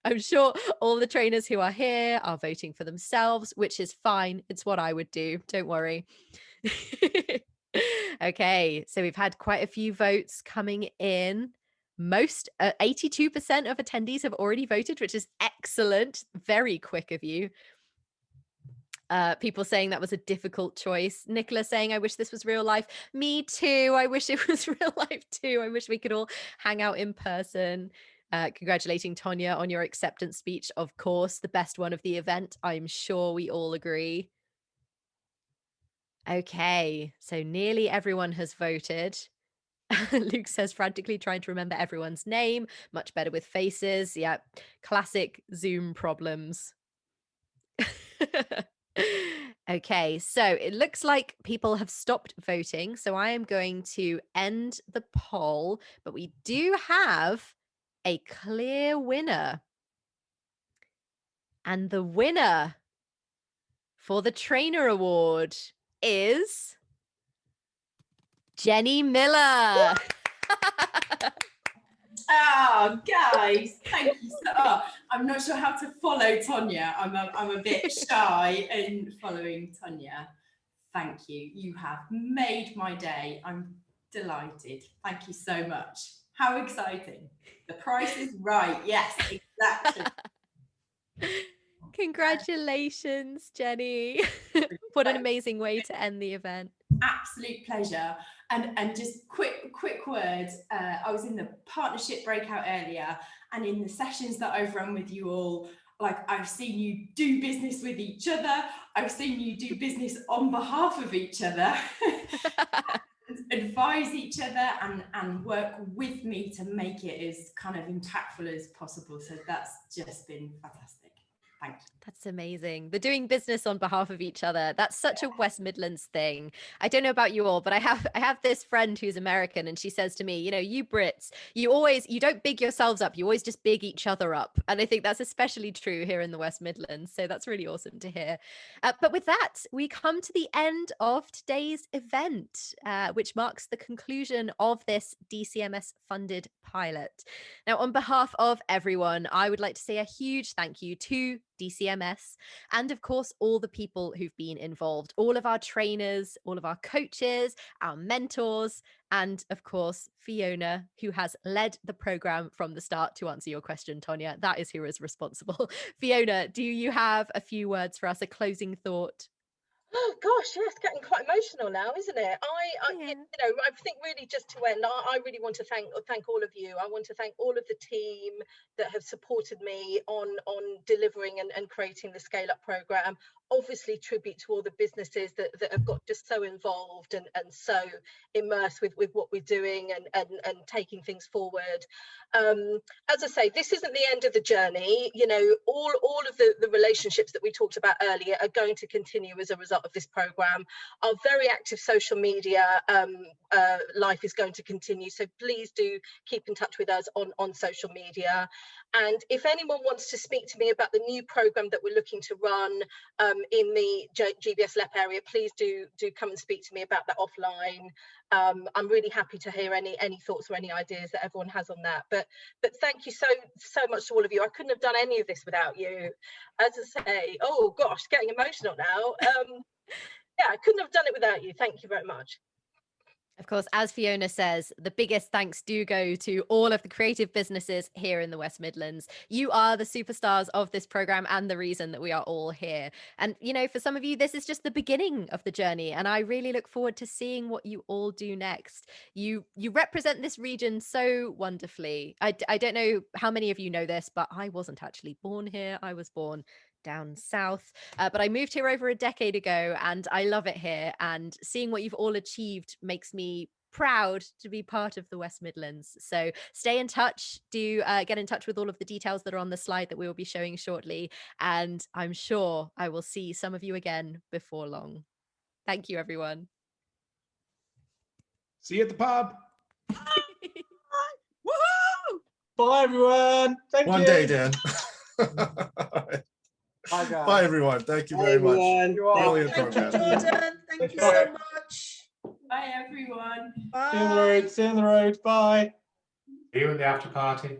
I'm sure all the trainers who are here are voting for themselves, which is fine. It's what I would do. Don't worry. Okay, so we've had quite a few votes coming in. 82% of attendees have already voted, which is excellent. Very quick of you. People saying that was a difficult choice. Nicola saying, I wish this was real life. Me too. I wish it was real life too. I wish we could all hang out in person. Congratulating Tonya on your acceptance speech, of course, the best one of the event. I'm sure we all agree. Okay, so nearly everyone has voted. Luke says, frantically trying to remember everyone's name. Much better with faces. Yeah, classic Zoom problems. Okay, so it looks like people have stopped voting. So I am going to end the poll, but we do have a clear winner. And the winner for the Trainer Award is Jenny Miller. Oh, guys, thank you. I'm not sure how to follow Tonya. I'm a bit shy in following Tonya. Thank you. You have made my day. I'm delighted. Thank you so much. How exciting. The price is right. Yes, exactly. Congratulations, Jenny. What an amazing way to end the event. Absolute pleasure. And just quick word, I was in the partnership breakout earlier, and in the sessions that I've run with you all, like, I've seen you do business with each other, I've seen you do business on behalf of each other, advise each other and work with me to make it as kind of impactful as possible. So that's just been fantastic. Thank you. That's amazing. The doing business on behalf of each other. That's such a West Midlands thing. I don't know about you all, but I have this friend who's American, and she says to me, you know, you Brits, you don't big yourselves up. You always just big each other up. And I think that's especially true here in the West Midlands. So that's really awesome to hear. But with that, we come to the end of today's event, which marks the conclusion of this DCMS funded pilot. Now, on behalf of everyone, I would like to say a huge thank you to DCMS, and of course all the people who've been involved, all of our trainers, all of our coaches, our mentors, and of course Fiona, who has led the program from the start. To answer your question, Tonya, that is who is responsible. Fiona, do you have a few words for us, a closing thought? Oh gosh, yeah, it's getting quite emotional now, isn't it? I think really just to end, I really want to thank all of you. I want to thank all of the team that have supported me on delivering and creating the Scale Up program. Obviously, tribute to all the businesses that have got just so involved and so immersed with what we're doing and taking things forward. As I say, this isn't the end of the journey. You know, all of the relationships that we talked about earlier are going to continue as a result of this program. Our very active social media life is going to continue, so please do keep in touch with us on social media. And if anyone wants to speak to me about the new program that we're looking to run in the GBS LEP area, please do come and speak to me about that offline. I'm really happy to hear any thoughts or any ideas that everyone has on that. But thank you so much to all of you. I couldn't have done any of this without you. As I say, oh gosh, getting emotional now. Yeah, I couldn't have done it without you. Thank you very much. Of course, as Fiona says, the biggest thanks do go to all of the creative businesses here in the West Midlands. You are the superstars of this program and the reason that we are all here. And, you know, for some of you, this is just the beginning of the journey. And I really look forward to seeing what you all do next. You represent this region so wonderfully. I don't know how many of you know this, but I wasn't actually born here. I was born down south, but I moved here over a decade ago and I love it here, and seeing what you've all achieved makes me proud to be part of the West Midlands. So stay in touch, do get in touch with all of the details that are on the slide that we will be showing shortly, and I'm sure I will see some of you again before long. Thank you, everyone. See you at the pub. Woohoo! Bye everyone. Thank you. One day, Dan. Bye, guys. Bye, everyone. Thank you very much. Brilliant Thank you, program. Jordan. Thank you so much. Bye, everyone. See you on the road. See you on the road. Bye. See you at the after party.